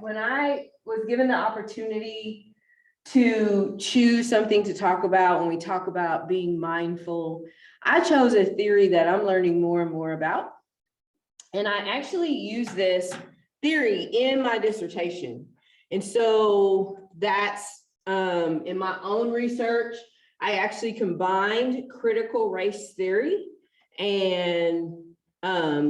when I was given the opportunity to choose something to talk about when we talk about being mindful, I chose a theory that I'm learning more and more about. And I actually use this theory in my dissertation. And so that's in my own research, I actually combined critical race theory and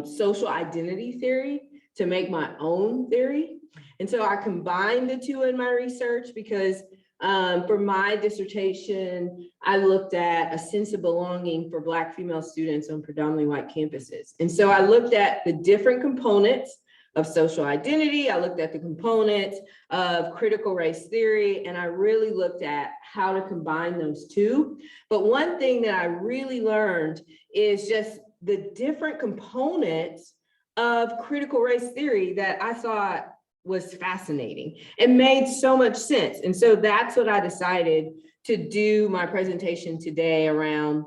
social identity theory to make my own theory. And so I combined the two in my research because for my dissertation, I looked at a sense of belonging for Black female students on predominantly white campuses. And so I looked at the different components of social identity. I looked at the components of critical race theory, and I really looked at how to combine those two. But one thing that I really learned is just the different components of critical race theory that I thought was fascinating and made so much sense. And so that's what I decided to do my presentation today around,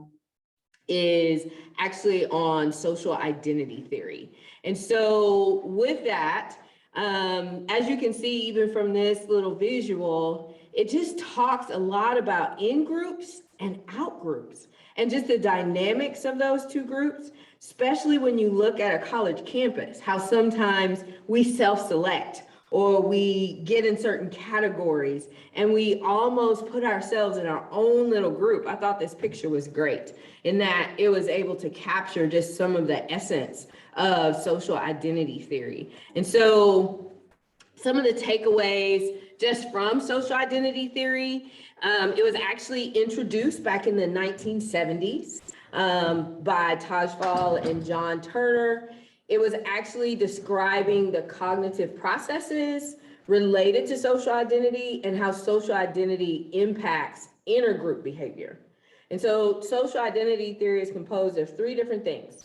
is actually on social identity theory. And so with that, as you can see, even from this little visual, it just talks a lot about in-groups and out-groups and just the dynamics of those two groups, especially when you look at a college campus, how sometimes we self-select or we get in certain categories and we almost put ourselves in our own little group. I thought this picture was great in that it was able to capture just some of the essence of social identity theory. And so some of the takeaways just from social identity theory, it was actually introduced back in the 1970s by Twyler and John Turner. It was actually describing the cognitive processes related to social identity and how social identity impacts intergroup behavior. And so social identity theory is composed of three different things.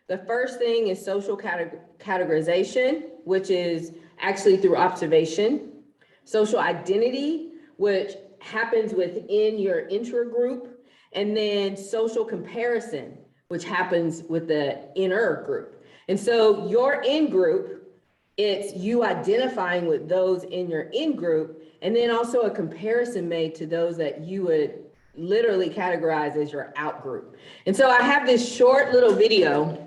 The first thing is social categorization, which is actually through observation. Social identity, which happens within your intragroup, and then social comparison, which happens with the inner group. And so your in-group, it's you identifying with those in your in-group, and then also a comparison made to those that you would literally categorize as your out-group. And so I have this short little video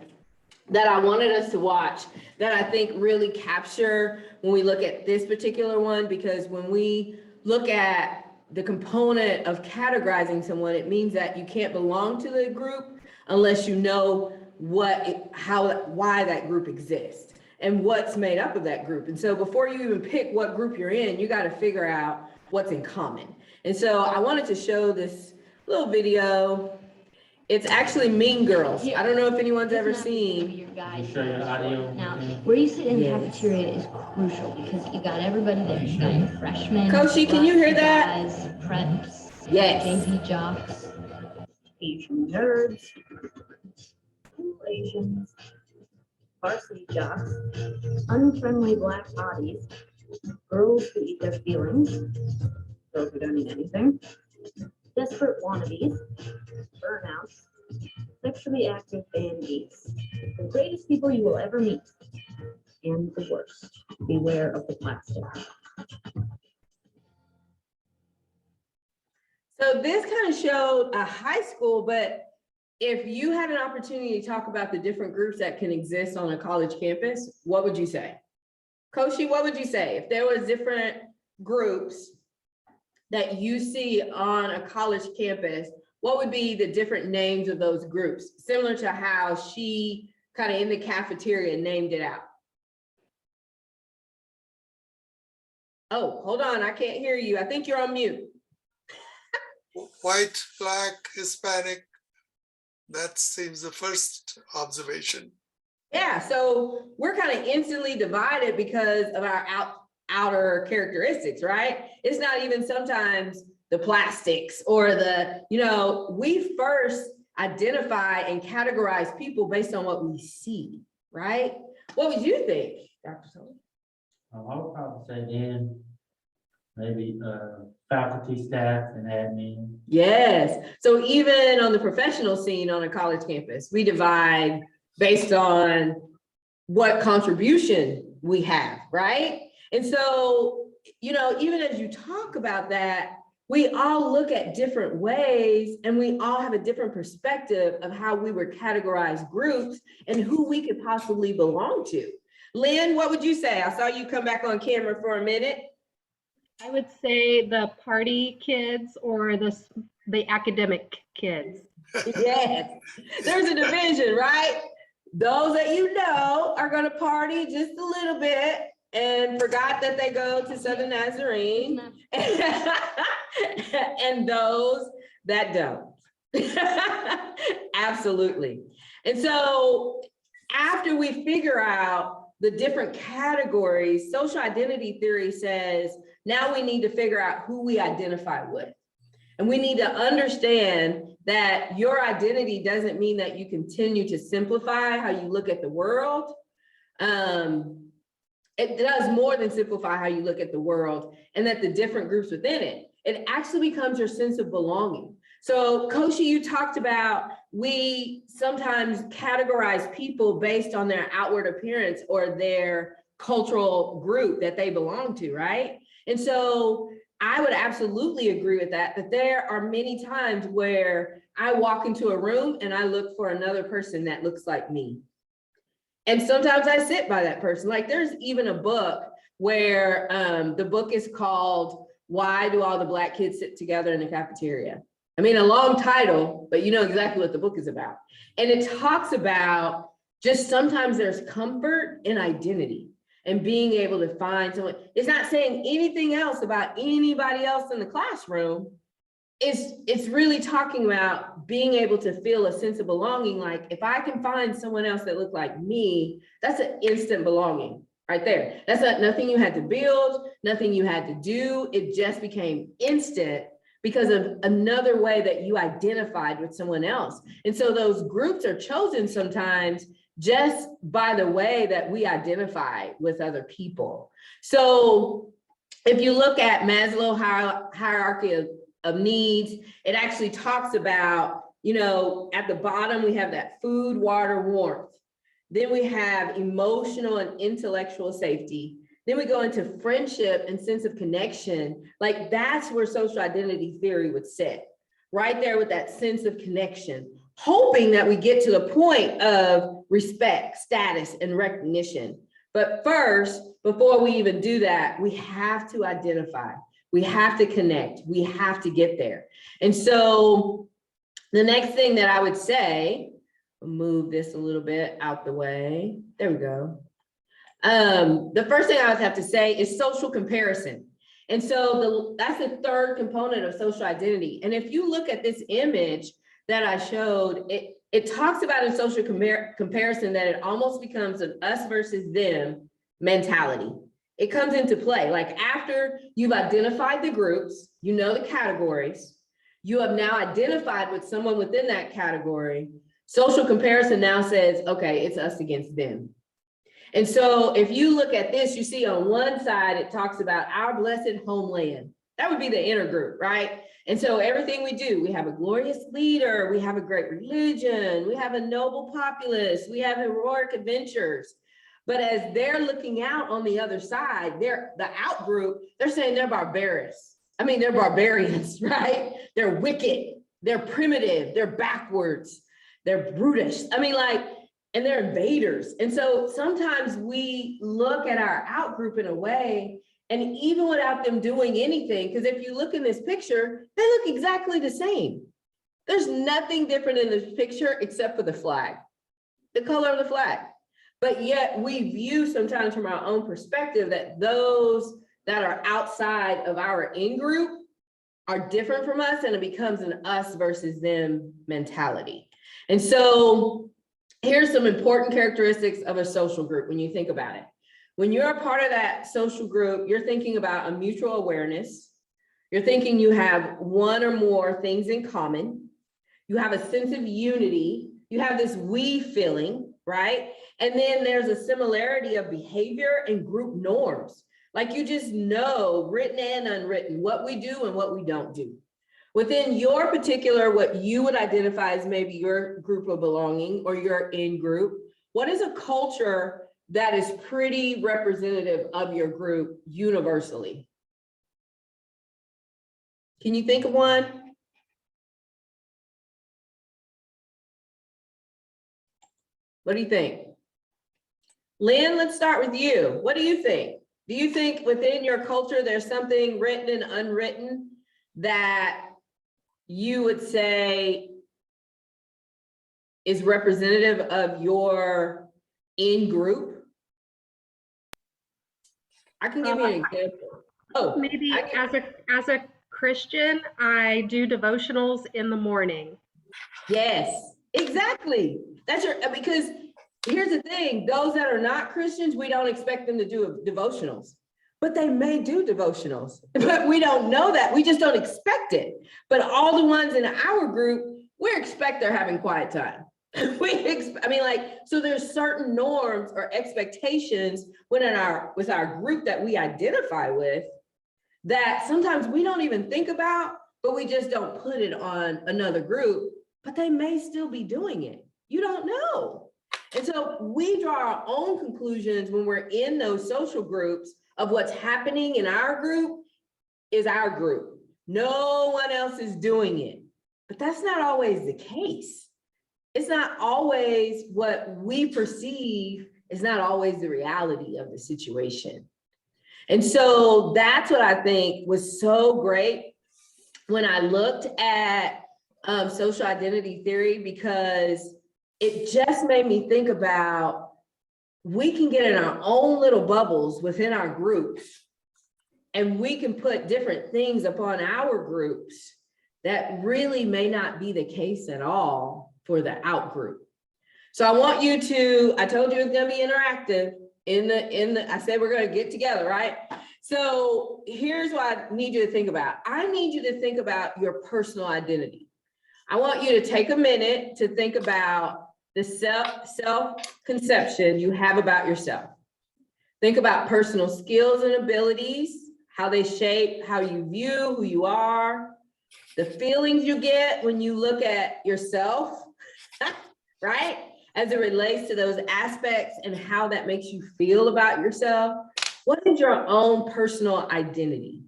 that I wanted us to watch that I think really capture when we look at this particular one, because when we look at the component of categorizing someone, it means that you can't belong to the group unless you know why that group exists and what's made up of that group. And so before you even pick what group you're in, you got to figure out what's in common. And so I wanted to show this little video. It's actually Mean Girls. I don't know if anyone's ever seen. Your guide. Now, where you sit in the cafeteria is crucial because you got everybody there. You got your freshmen. Koshy, can you hear that? Guys, preps. Yes. JV jocks. Asian nerds. Asians. Varsity jocks. Unfriendly Black bodies. Girls who eat their feelings. Those who don't eat anything. Desperate wannabes. Burnouts. Sexually active bandies. The greatest people you will ever meet. And the worst. Beware of the plastic. So this kind of showed a high school, but if you had an opportunity to talk about the different groups that can exist on a college campus, what would you say? Koshy, what would you say? If there was different groups that you see on a college campus, what would be the different names of those groups? Similar to how she kind of in the cafeteria named it out. Oh, hold on, I can't hear you. I think you're on mute. White, Black, Hispanic, that seems the first observation. Yeah, so we're kind of instantly divided because of our outer characteristics, right? It's not even sometimes the plastics or the, we first identify and categorize people based on what we see, right? What would you think, Dr. Sullivan? I would probably say then maybe faculty, staff, and admin. Yes. So even on the professional scene on a college campus, we divide based on what contribution we have, right? And so, you know, even as you talk about that, we all look at different ways and we all have a different perspective of how we were categorized groups and who we could possibly belong to. Lynn, what would you say? I saw you come back on camera for a minute. I would say the party kids or the academic kids. Yes, there's a division, right? Those that you know are going to party just a little bit and forgot that they go to Southern Nazarene, and those that don't. Absolutely. And so after we figure out the different categories, social identity theory says, now we need to figure out who we identify with. And we need to understand that your identity doesn't mean that you continue to simplify how you look at the world. It does more than simplify how you look at the world, and that the different groups within it actually becomes your sense of belonging. So Koshy, you talked about, we sometimes categorize people based on their outward appearance or their cultural group that they belong to, right? And so I would absolutely agree with that there are many times where I walk into a room and I look for another person that looks like me. And sometimes I sit by that person. Like there's even a book where the book is called, Why Do All the Black Kids Sit Together in the Cafeteria? I mean, a long title, but you know exactly what the book is about. And it talks about just sometimes there's comfort in identity and being able to find someone. It's not saying anything else about anybody else in the classroom. It's really talking about being able to feel a sense of belonging. Like if I can find someone else that looks like me, that's an instant belonging right there. That's nothing you had to build, nothing you had to do. It just became instant because of another way that you identified with someone else. And so those groups are chosen sometimes just by the way that we identify with other people. So if you look at Maslow hierarchy of needs, it actually talks about, you know, at the bottom, we have that food, water, warmth. Then we have emotional and intellectual safety. Then we go into friendship and sense of connection. Like that's where social identity theory would sit, right there with that sense of connection, hoping that we get to the point of respect, status, and recognition. But first, before we even do that, we have to identify. We have to connect. We have to get there. And so the next thing that I would say, move this a little bit out the way. There we go. The first thing I would have to say is social comparison. And so that's the third component of social identity. And if you look at this image that I showed, it talks about in social comparison that it almost becomes an us versus them mentality. It comes into play. Like after you've identified the groups, you know the categories, you have now identified with someone within that category. Social comparison now says, okay, it's us against them. And so if you look at this, you see on one side, it talks about our blessed homeland. That would be the inner group, right? And so everything we do, we have a glorious leader, we have a great religion, we have a noble populace, we have heroic adventures. But as they're looking out on the other side, the out group, they're saying they're barbarous. I mean, they're barbarians, right? They're wicked, they're primitive, they're backwards, they're brutish. I mean, like, and they're invaders. And so sometimes we look at our out group in a way, and even without them doing anything, because if you look in this picture, they look exactly the same. There's nothing different in this picture except for the flag, the color of the flag. But yet we view sometimes from our own perspective that those that are outside of our in-group are different from us, and it becomes an us versus them mentality. And so here's some important characteristics of a social group when you think about it. When you're a part of that social group, you're thinking about a mutual awareness. You're thinking you have one or more things in common. You have a sense of unity. You have this we feeling, right? And then there's a similarity of behavior and group norms. Like you just know, written and unwritten, what we do and what we don't do. Within your particular, what you would identify as maybe your group of belonging or your in group, what is a culture that is pretty representative of your group universally? Can you think of one? What do you think? Lynn, let's start with you. What do you think? Do you think within your culture, there's something written and unwritten that you would say is representative of your in-group? I can give you an example. Oh, Maybe as a Christian, I do devotionals in the morning. yes, exactly. That's because here's the thing, those that are not Christians, we don't expect them to do devotionals, but they may do devotionals, but we don't know that. We just don't expect it. But all the ones in our group, we expect they're having quiet time. So there's certain norms or expectations with our group that we identify with that sometimes we don't even think about, but we just don't put it on another group, but they may still be doing it. You don't know. And so we draw our own conclusions when we're in those social groups of what's happening in our group is our group. No one else is doing it, but that's not always the case. It's not always what we perceive is not always the reality of the situation. And so that's what I think was so great when I looked at social identity theory, because it just made me think about, we can get in our own little bubbles within our groups, and we can put different things upon our groups that really may not be the case at all for the out group. So I want you to, I told you it's gonna be interactive I said we're gonna get together, right? So here's what I need you to think about. I need you to think about your personal identity. I want you to take a minute to think about the self-conception you have about yourself. Think about personal skills and abilities, how they shape how you view who you are, the feelings you get when you look at yourself, right? As it relates to those aspects and how that makes you feel about yourself. What is your own personal identity?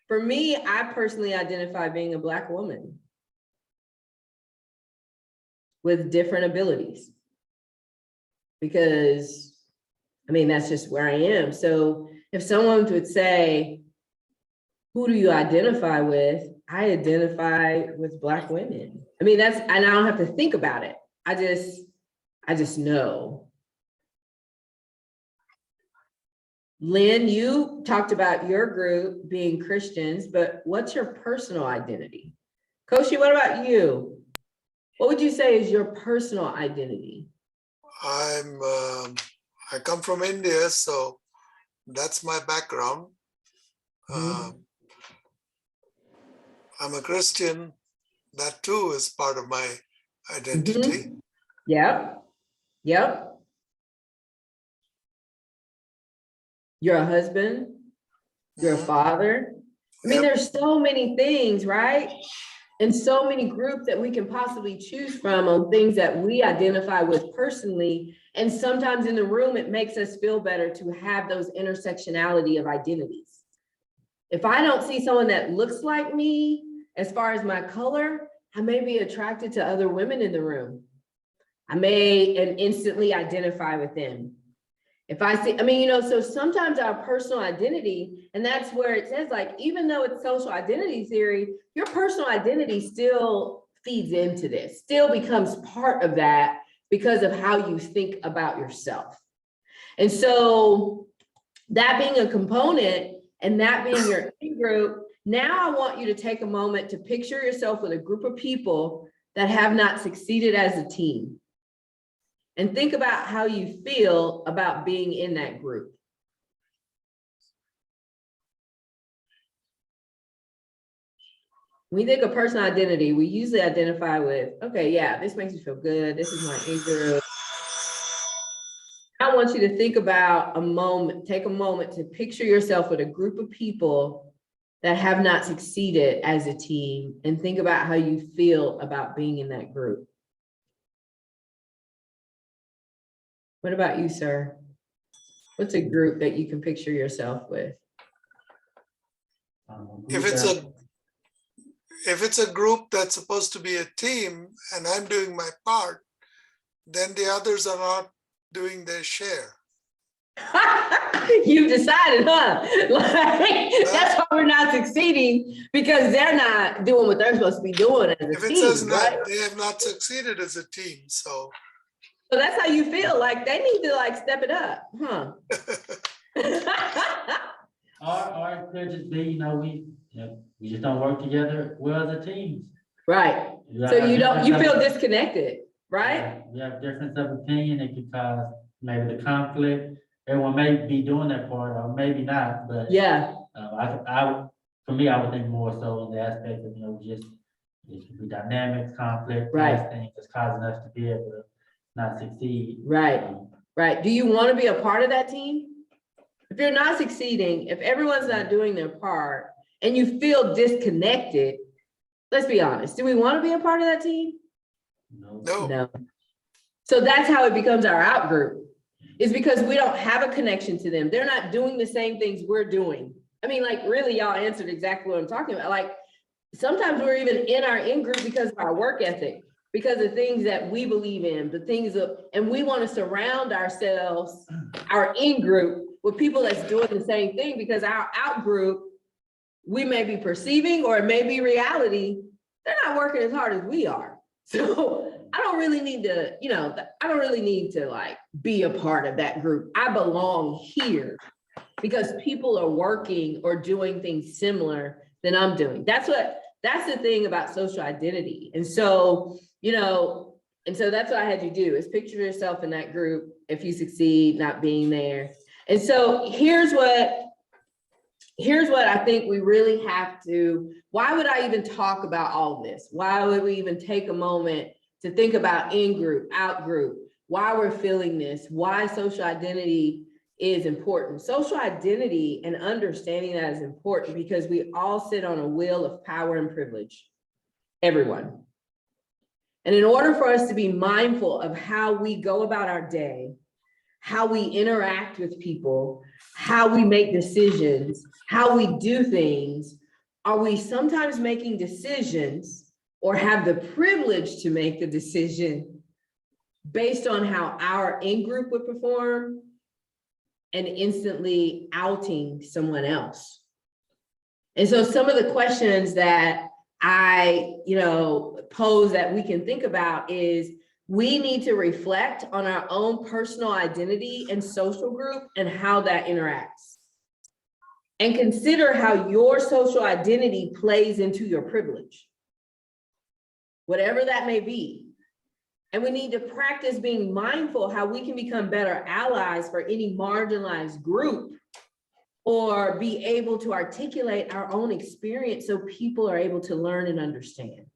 For me, I personally identify being a Black woman with different abilities, because I mean, that's just where I am. So if someone would say, who do you identify with? I identify with Black women. I mean, and I don't have to think about it. I just know. Lynn, you talked about your group being Christians, but what's your personal identity? Koshy, what about you? What would you say is your personal identity? I come from India, so that's my background. I'm a Christian. That too is part of my identity. Yep. You're a husband, you're a father. I mean, there's so many things, right? And so many groups that we can possibly choose from on things that we identify with personally. And sometimes in the room, it makes us feel better to have those intersectionality of identities. If I don't see someone that looks like me, as far as my color, I may be attracted to other women in the room. I may instantly identify with them. If I see, so sometimes our personal identity, and that's where it says, like, even though it's social identity theory, your personal identity still feeds into this, still becomes part of that because of how you think about yourself. And so that being a component and that being your in-group, now I want you to take a moment to picture yourself with a group of people that have not succeeded as a team. And think about how you feel about being in that group. When we think of personal identity, we usually identify with, okay, yeah, this makes me feel good. This is my in-group. I want you to think about take a moment to picture yourself with a group of people that have not succeeded as a team, and think about how you feel about being in that group. What about you, sir? What's a group that you can picture yourself with? If it's a group that's supposed to be a team and I'm doing my part, then the others are not doing their share. You've decided, huh? Like, that's why we're not succeeding, because they're not doing what they're supposed to be doing as a If it says team, not, right? they have not succeeded as a team, so. So that's how you feel, like they need to like step it up, huh? Or it could just be, we just don't work together well as a team. Right, You so have you difference feel of- disconnected, right? We have difference of opinion, it could cause maybe the conflict. Everyone may be doing their part or maybe not, but Yeah, for me, I would think more so in the aspect of, just it could be dynamics, conflict, Right. past things that's causing us to be able to not succeed. right, right. Do you want to be a part of that team? If you're not succeeding, if everyone's not doing their part and you feel disconnected, let's be honest, do we want to be a part of that team? No. No. So that's how it becomes our out group, is because we don't have a connection to them. They're not doing the same things we're doing. I mean, like, really, y'all answered exactly what I'm talking about. Like, sometimes we're even in our in group because of our work ethic, because of things that we believe in, and we want to surround ourselves, our in group, with people that's doing the same thing, because our out group, we may be perceiving, or it may be reality, they're not working as hard as we are. So I don't really need to, like, be a part of that group. I belong here because people are working or doing things similar than I'm doing. That's the thing about social identity. And so, that's what I had you do, is picture yourself in that group. If you succeed, not being there. And so here's what I think we really have to, why would I even talk about all this? Why would we even take a moment to think about in-group, out-group, why we're feeling this, why social identity is important? Social identity and understanding that is important because we all sit on a wheel of power and privilege, everyone. And in order for us to be mindful of how we go about our day, how we interact with people, how we make decisions, how we do things, are we sometimes making decisions or have the privilege to make the decision based on how our in-group would perform and instantly outing someone else? And so some of the questions that I, pose that we can think about is, we need to reflect on our own personal identity and social group and how that interacts. And consider how your social identity plays into your privilege, whatever that may be. And we need to practice being mindful how we can become better allies for any marginalized group, or be able to articulate our own experience so people are able to learn and understand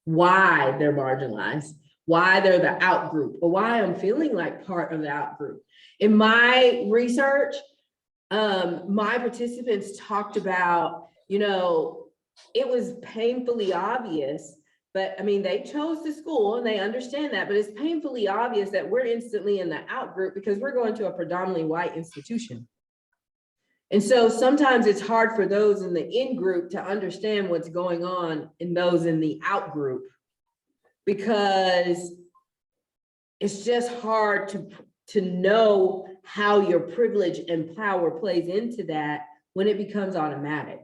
why they're marginalized, why they're the out group, or why I'm feeling like part of the out group. In my research, my participants talked about, it was painfully obvious, but I mean, they chose the school and they understand that, but it's painfully obvious that we're instantly in the out group because we're going to a predominantly white institution. And so sometimes it's hard for those in the in group to understand what's going on in those in the out group, because it's just hard to know how your privilege and power plays into that when it becomes automatic.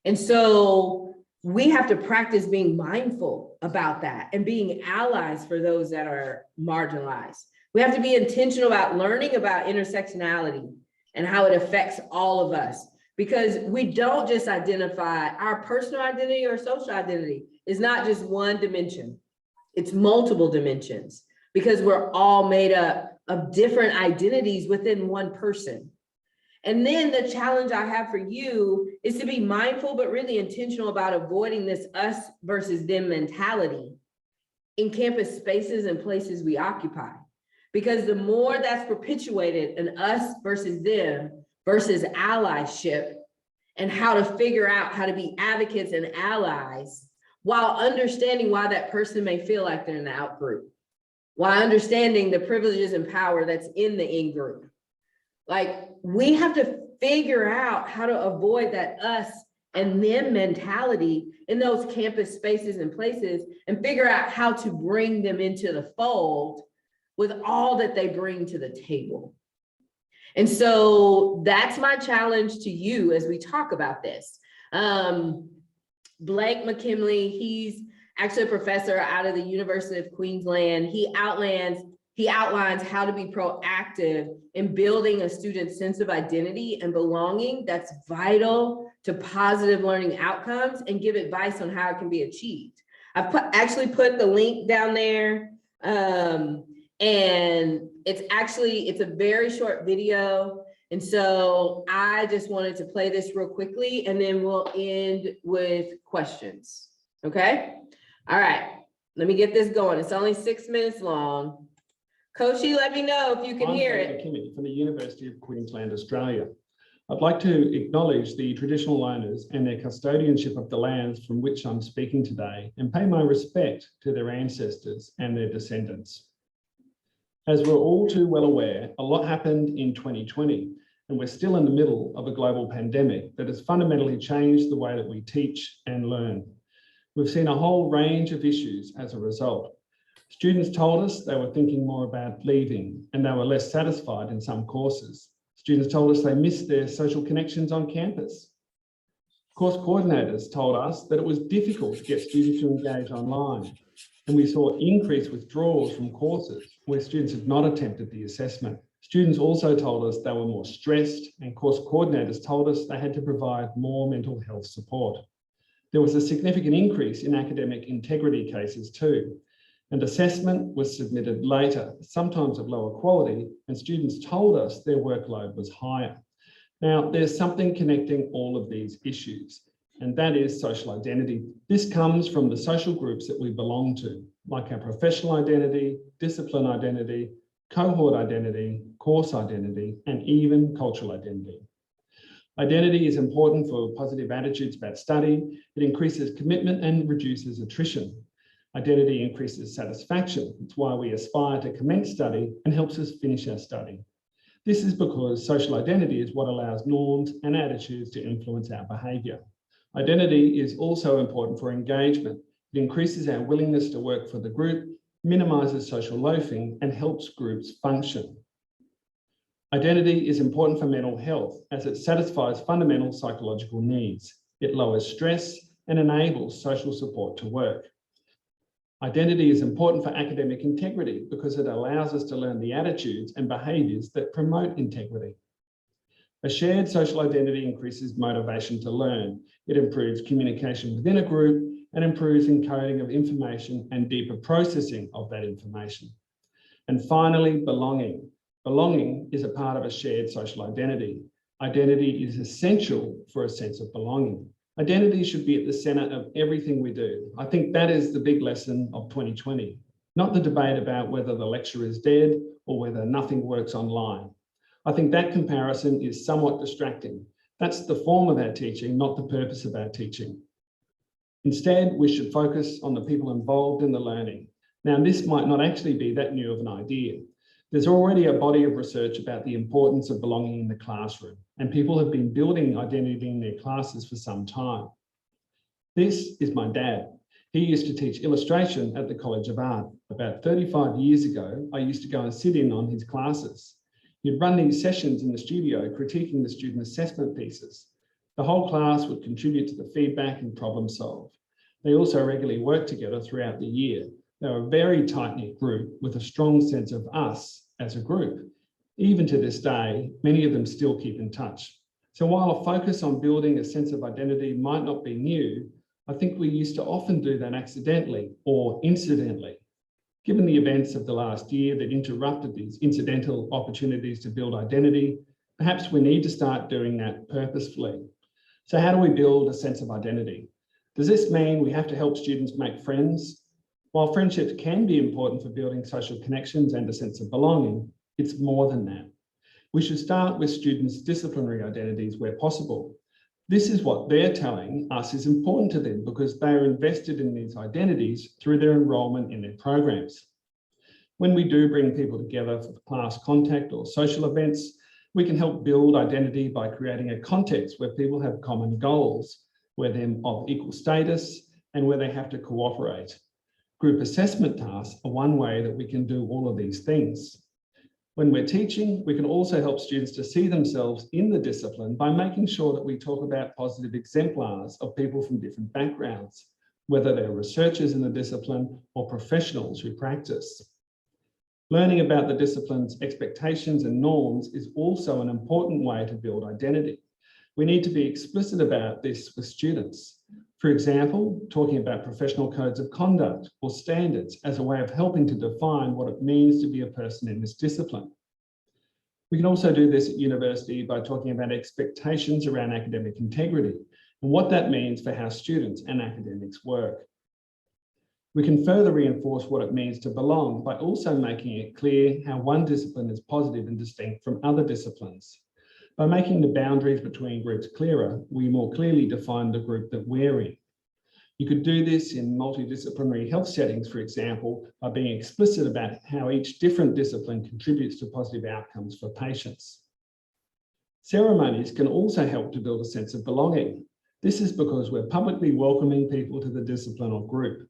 And so we have to practice being mindful about that and being allies for those that are marginalized. We have to be intentional about learning about intersectionality and how it affects all of us, because we don't just identify our personal identity or social identity. Is not just one dimension, it's multiple dimensions, because we're all made up of different identities within one person. And then the challenge I have for you is to be mindful, but really intentional about avoiding this us versus them mentality in campus spaces and places we occupy. Because the more that's perpetuated an us versus them versus allyship, and how to figure out how to be advocates and allies while understanding why that person may feel like they're in the out group, while understanding the privileges and power that's in the in-group. Like, we have to figure out how to avoid that us and them mentality in those campus spaces and places, and figure out how to bring them into the fold with all that they bring to the table. And so that's my challenge to you as we talk about this. Blake McKinley, he's actually a professor out of the University of Queensland. He outlines how to be proactive in building a student's sense of identity and belonging that's vital to positive learning outcomes, and give advice on how it can be achieved. I've actually put the link down there, and it's a very short video. And so I just wanted to play this real quickly, and then we'll end with questions. Okay? All right, let me get this going. It's only 6 minutes long. Koshy, let me know if you can hear it. I'm McKinnon from the University of Queensland, Australia. I'd like to acknowledge the traditional owners and their custodianship of the lands from which I'm speaking today, and pay my respect to their ancestors and their descendants. As we're all too well aware, a lot happened in 2020, and we're still in the middle of a global pandemic that has fundamentally changed the way that we teach and learn. We've seen a whole range of issues as a result. Students told us they were thinking more about leaving, and they were less satisfied in some courses. Students told us they missed their social connections on campus. Course coordinators told us that it was difficult to get students to engage online, and we saw increased withdrawals from courses where students had not attempted the assessment. Students also told us they were more stressed, and course coordinators told us they had to provide more mental health support. There was a significant increase in academic integrity cases too, and assessment was submitted later, sometimes of lower quality, and students told us their workload was higher. Now, there's something connecting all of these issues, and that is social identity. This comes from the social groups that we belong to, like our professional identity, discipline identity, cohort identity, course identity, and even cultural identity. Identity is important for positive attitudes about study. It increases commitment and reduces attrition. Identity increases satisfaction. It's why we aspire to commence study and helps us finish our study. This is because social identity is what allows norms and attitudes to influence our behaviour. Identity is also important for engagement. It increases our willingness to work for the group, minimises social loafing, and helps groups function. Identity is important for mental health as it satisfies fundamental psychological needs. It lowers stress and enables social support to work. Identity is important for academic integrity because it allows us to learn the attitudes and behaviours that promote integrity. A shared social identity increases motivation to learn. It improves communication within a group and improves encoding of information and deeper processing of that information. And finally, belonging. Belonging is a part of a shared social identity. Identity is essential for a sense of belonging. Identity should be at the centre of everything we do. I think that is the big lesson of 2020, not the debate about whether the lecture is dead or whether nothing works online. I think that comparison is somewhat distracting. That's the form of our teaching, not the purpose of our teaching. Instead, we should focus on the people involved in the learning. Now, this might not actually be that new of an idea. There's already a body of research about the importance of belonging in the classroom, and people have been building identity in their classes for some time. This is my dad. He used to teach illustration at the College of Art. About 35 years ago, I used to go and sit in on his classes. He'd run these sessions in the studio critiquing the student assessment pieces. The whole class would contribute to the feedback and problem solve. They also regularly worked together throughout the year. They were a very tight-knit group with a strong sense of us as a group. Even to this day, many of them still keep in touch. So while a focus on building a sense of identity might not be new, I think we used to often do that accidentally or incidentally. Given the events of the last year that interrupted these incidental opportunities to build identity, perhaps we need to start doing that purposefully. So how do we build a sense of identity? Does this mean we have to help students make friends? While friendships can be important for building social connections and a sense of belonging, it's more than that. We should start with students' disciplinary identities where possible. This is what they're telling us is important to them because they are invested in these identities through their enrolment in their programs. When we do bring people together for class contact or social events, we can help build identity by creating a context where people have common goals, where they're of equal status, and where they have to cooperate. Group assessment tasks are one way that we can do all of these things. When we're teaching, we can also help students to see themselves in the discipline by making sure that we talk about positive exemplars of people from different backgrounds, whether they're researchers in the discipline or professionals who practice. Learning about the discipline's expectations and norms is also an important way to build identity. We need to be explicit about this with students. For example, talking about professional codes of conduct or standards as a way of helping to define what it means to be a person in this discipline. We can also do this at university by talking about expectations around academic integrity and what that means for how students and academics work. We can further reinforce what it means to belong by also making it clear how one discipline is positive and distinct from other disciplines. By making the boundaries between groups clearer, we more clearly define the group that we're in. You could do this in multidisciplinary health settings, for example, by being explicit about how each different discipline contributes to positive outcomes for patients. Ceremonies can also help to build a sense of belonging. This is because we're publicly welcoming people to the discipline or group.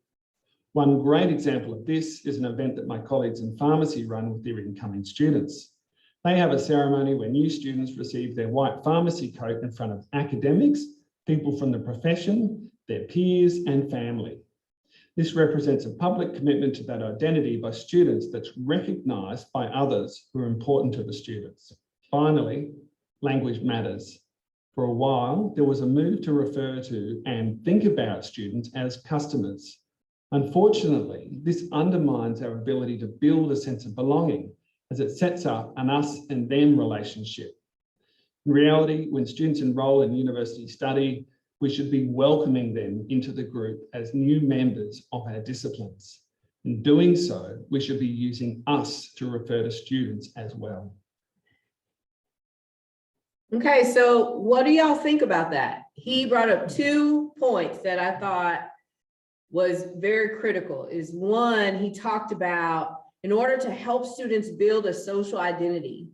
One great example of this is an event that my colleagues in pharmacy run with their incoming students. They have a ceremony where new students receive their white pharmacy coat in front of academics, people from the profession, their peers and family. This represents a public commitment to that identity by students that's recognised by others who are important to the students. Finally, language matters. For a while, there was a move to refer to and think about students as customers. Unfortunately, this undermines our ability to build a sense of belonging as it sets up an us and them relationship. In reality, when students enroll in university study, we should be welcoming them into the group as new members of our disciplines. In doing so, we should be using us to refer to students as well. Okay, so what do y'all think about that? He brought up 2 points that I thought was very critical. Is one, he talked about in order to help students build a social identity,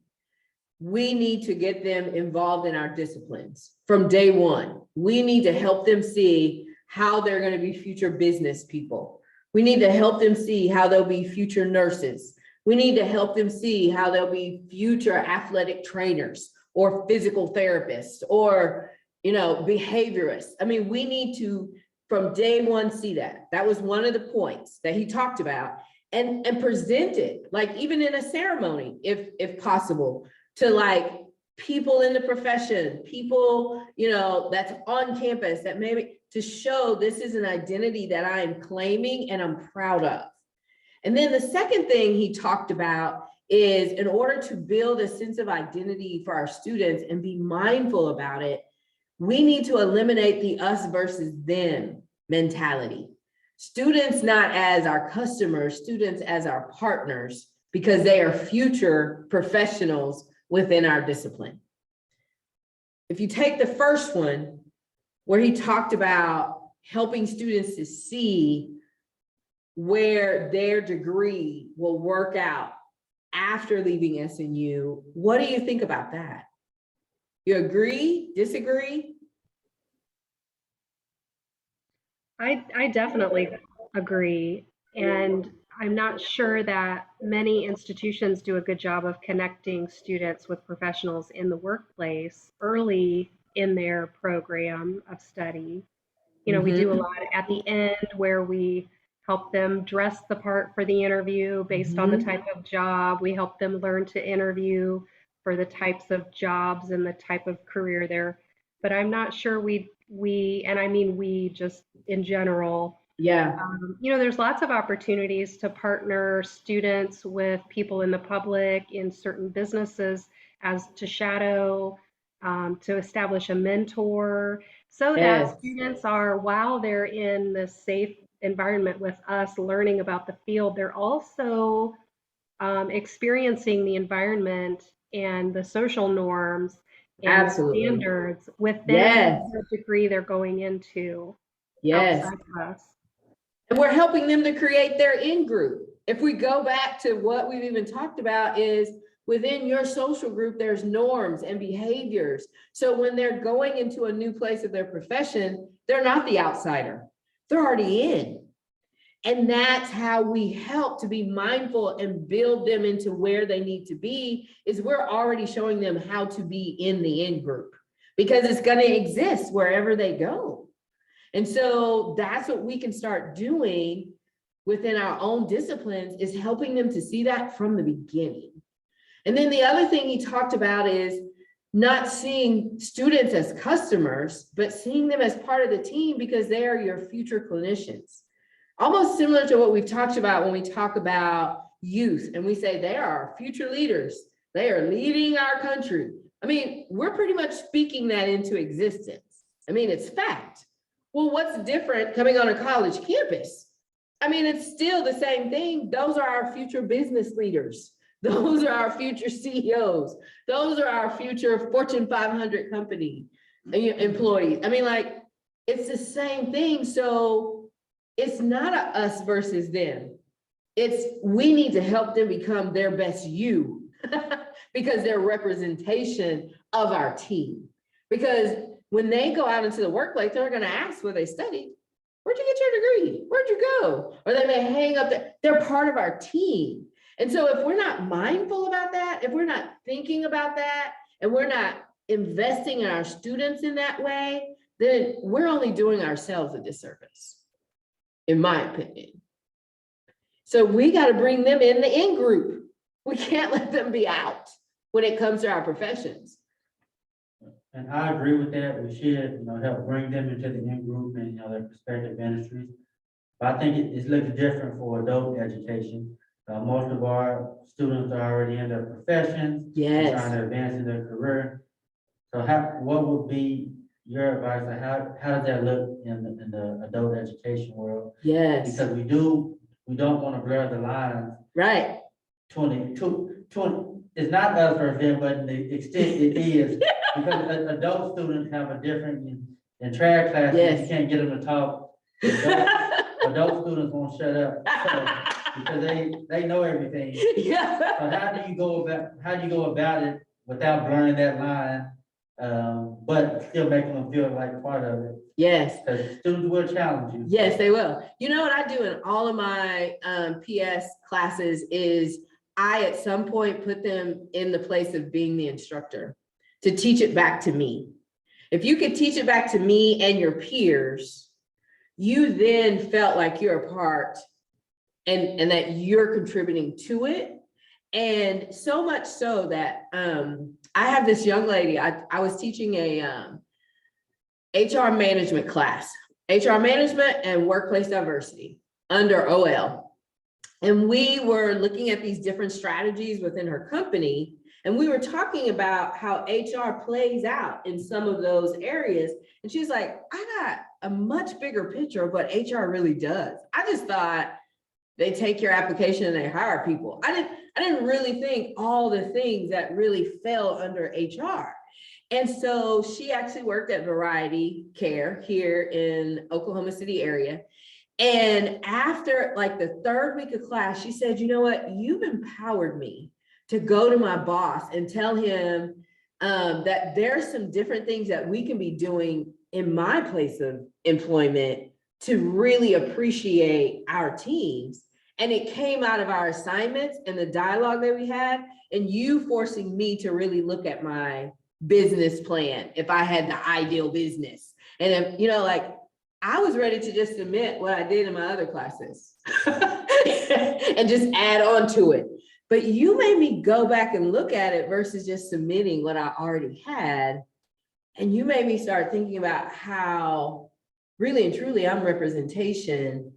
we need to get them involved in our disciplines from day one. We need to help them see how they're going to be future business people. We need to help them see how they'll be future nurses. We need to help them see how they'll be future athletic trainers or physical therapists or, behaviorists. I mean, we need to, from day one, see that. That was one of the points that he talked about and present it, like even in a ceremony, if possible, to like people in the profession, people, that's on campus that maybe to show this is an identity that I am claiming and I'm proud of. And then the second thing he talked about is in order to build a sense of identity for our students and be mindful about it, we need to eliminate the us versus them mentality. Students not as our customers, students as our partners, because they are future professionals within our discipline. If you take the first one, where he talked about helping students to see where their degree will work out after leaving SNU, what do you think about that? You agree, disagree? I definitely agree. And I'm not sure that many institutions do a good job of connecting students with professionals in the workplace early in their program of study. We do a lot at the end where we help them dress the part for the interview based on the type of job. We help them learn to interview for the types of jobs and the type of career there. But I'm not sure we just in general. Yeah. There's lots of opportunities to partner students with people in the public, in certain businesses, as to shadow, to establish a mentor, so that students are, while they're in the safe environment with us learning about the field, they're also experiencing the environment and the social norms and standards within the degree they're going into outside of us. And we're helping them to create their in-group. If we go back to what we've even talked about is within your social group, there's norms and behaviors. So when they're going into a new place of their profession, they're not the outsider. They're already in. And that's how we help to be mindful and build them into where they need to be, is we're already showing them how to be in the in group, because it's going to exist wherever they go. And so that's what we can start doing within our own disciplines, is helping them to see that from the beginning. And then the other thing he talked about is not seeing students as customers, but seeing them as part of the team, because they are your future clinicians. Almost similar to what we've talked about when we talk about youth and we say they are our future leaders. They are leading our country. I mean, we're pretty much speaking that into existence. I mean, it's fact. Well, what's different coming on a college campus? I mean, it's still the same thing. Those are our future business leaders. Those are our future CEOs. Those are our future Fortune 500 company employees. I mean, like, it's the same thing. So it's not a us versus them. It's we need to help them become their best you because they're representation of our team. Because when they go out into the workplace, they're going to ask where they studied. Where'd you get your degree? Where'd you go? Or they may hang up there. They're part of our team. And so if we're not mindful about that, if we're not thinking about that, and we're not investing in our students in that way, then we're only doing ourselves a disservice, in my opinion. So we got to bring them in the in group. We can't let them be out when it comes to our professions. And I agree with that. We should, help bring them into the in group and, their respective ministries. But I think it's looking different for adult education. Most of our students are already in their professions. Yes. Trying to advance in their career. So what would be your advice? How does that look in the adult education world? Yes. Because we don't want to blur the lines. Right. 20, it's not us versus them, but in the extent it is, because adult students have a different, in trad classes, Yes. you can't get them to talk. Adult students won't shut up, because they know everything. Yeah. So how do you go about it without blurring that line, but still making them feel like part of it? Yes. Because students will challenge you. Yes, they will. You know what I do in all of my PS classes is I at some point put them in the place of being the instructor to teach it back to me. If you could teach it back to me and your peers, you then felt like you're a part and that you're contributing to it. And so much so that I have this young lady, I was teaching a HR management class, HR management and workplace diversity under OL. And we were looking at these different strategies within her company. And we were talking about how HR plays out in some of those areas. And she's like, I got a much bigger picture of what HR really does. I just thought they take your application and they hire people. I didn't really think all the things that really fell under HR. And so she actually worked at Variety Care here in Oklahoma City area. And after like the third week of class, she said, you know what, you've empowered me to go to my boss and tell him that there's some different things that we can be doing in my place of employment to really appreciate our teams. And it came out of our assignments and the dialogue that we had, and you forcing me to really look at my business plan if I had the ideal business. And if, I was ready to just submit what I did in my other classes and just add on to it. But you made me go back and look at it versus just submitting what I already had. And you made me start thinking about how really and truly I'm representation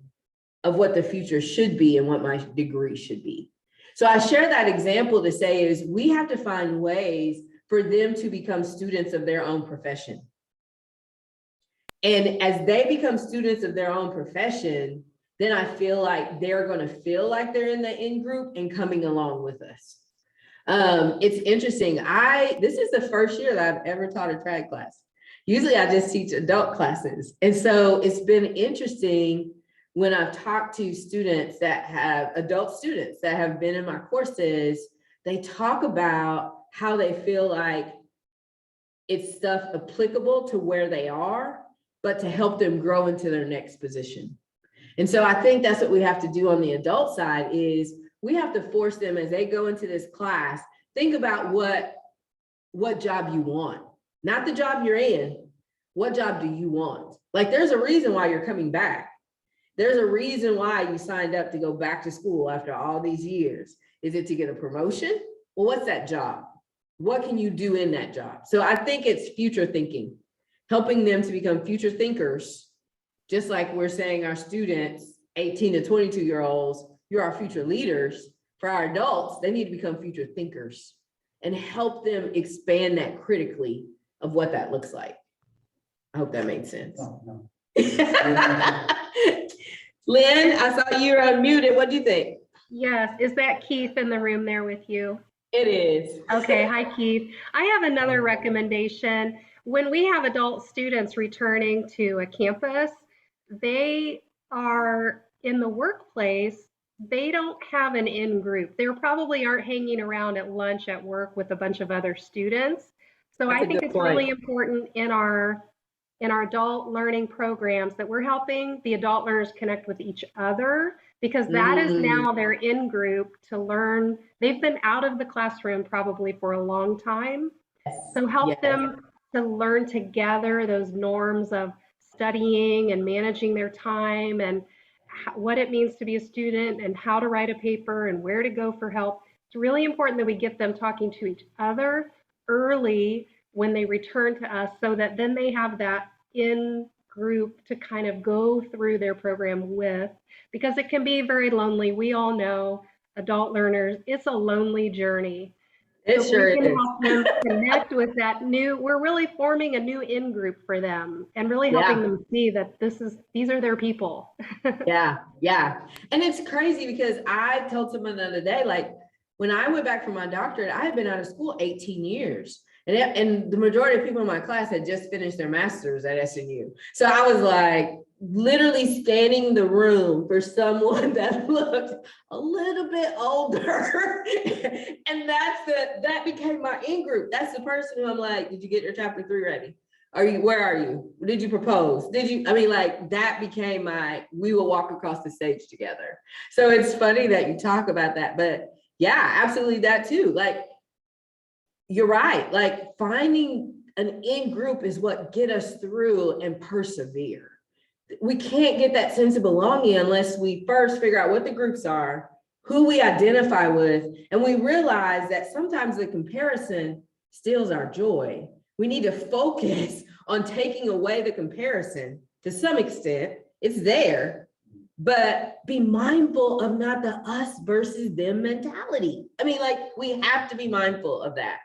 of what the future should be and what my degree should be. So I share that example to say is we have to find ways for them to become students of their own profession. And as they become students of their own profession, then I feel like they're going to feel like they're in the in group and coming along with us. It's interesting. This is the first year that I've ever taught a trad class. Usually I just teach adult classes. And so it's been interesting when I've talked to students that have, adult students that have been in my courses, they talk about how they feel like it's stuff applicable to where they are, but to help them grow into their next position. And so I think that's what we have to do on the adult side is we have to force them as they go into this class, think about what job you want, not the job you're in. What job do you want? Like, there's a reason why you're coming back. There's a reason why you signed up to go back to school after all these years. Is it to get a promotion? Well, what's that job? What can you do in that job? So I think it's future thinking, helping them to become future thinkers, just like we're saying our students, 18 to 22-year-olds, you're our future leaders. For our adults, they need to become future thinkers and help them expand that critically of what that looks like. I hope that made sense. Oh, no. Lynn, I saw you were unmuted. What do you think? Yes, is that Keith in the room there with you? It is. Okay, hi Keith. I have another recommendation. When we have adult students returning to a campus, they are in the workplace, they don't have an in-group. They probably aren't hanging around at lunch at work with a bunch of other students. So That's I a think good it's point. really important in our adult learning programs that we're helping the adult learners connect with each other, because that is now their in-group to learn. They've been out of the classroom probably for a long time. So help them to learn together those norms of studying and managing their time and what it means to be a student and how to write a paper and where to go for help. It's really important that we get them talking to each other early when they return to us, so that then they have that in group to kind of go through their program with, because it can be very lonely. We all know adult learners, it's a lonely journey. It So sure we can is. help them connect with that new, we're really forming a new in group for them and really helping them see that these are their people. Yeah. And it's crazy because I told someone the other day, like when I went back for my doctorate, I had been out of school 18 years. And the majority of people in my class had just finished their master's at SNU. So I was like literally scanning the room for someone that looked a little bit older. And that became my in-group. That's the person who I'm like, did you get your chapter 3 ready? Where are you? Did you propose? That became we will walk across the stage together. So it's funny that you talk about that, but yeah, absolutely that too. Like, you're right. Like, finding an in-group is what get us through and persevere. We can't get that sense of belonging unless we first figure out what the groups are, who we identify with, and we realize that sometimes the comparison steals our joy. We need to focus on taking away the comparison to some extent. It's there, but be mindful of not the us versus them mentality. I mean, like, we have to be mindful of that.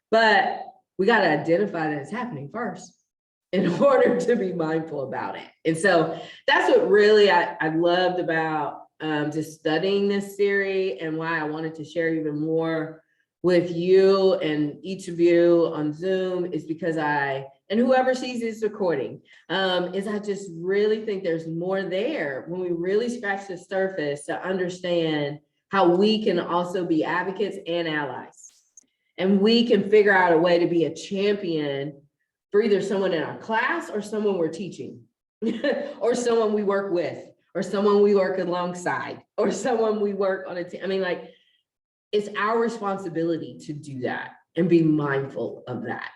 But we got to identify that it's happening first in order to be mindful about it. And so that's what really I loved about just studying this theory, and why I wanted to share even more with you and each of you on Zoom, is because and whoever sees this recording, is I just really think there's more there when we really scratch the surface to understand how we can also be advocates and allies. And we can figure out a way to be a champion for either someone in our class or someone we're teaching or someone we work with or someone we work alongside or someone we work on a team. I mean, like, it's our responsibility to do that and be mindful of that.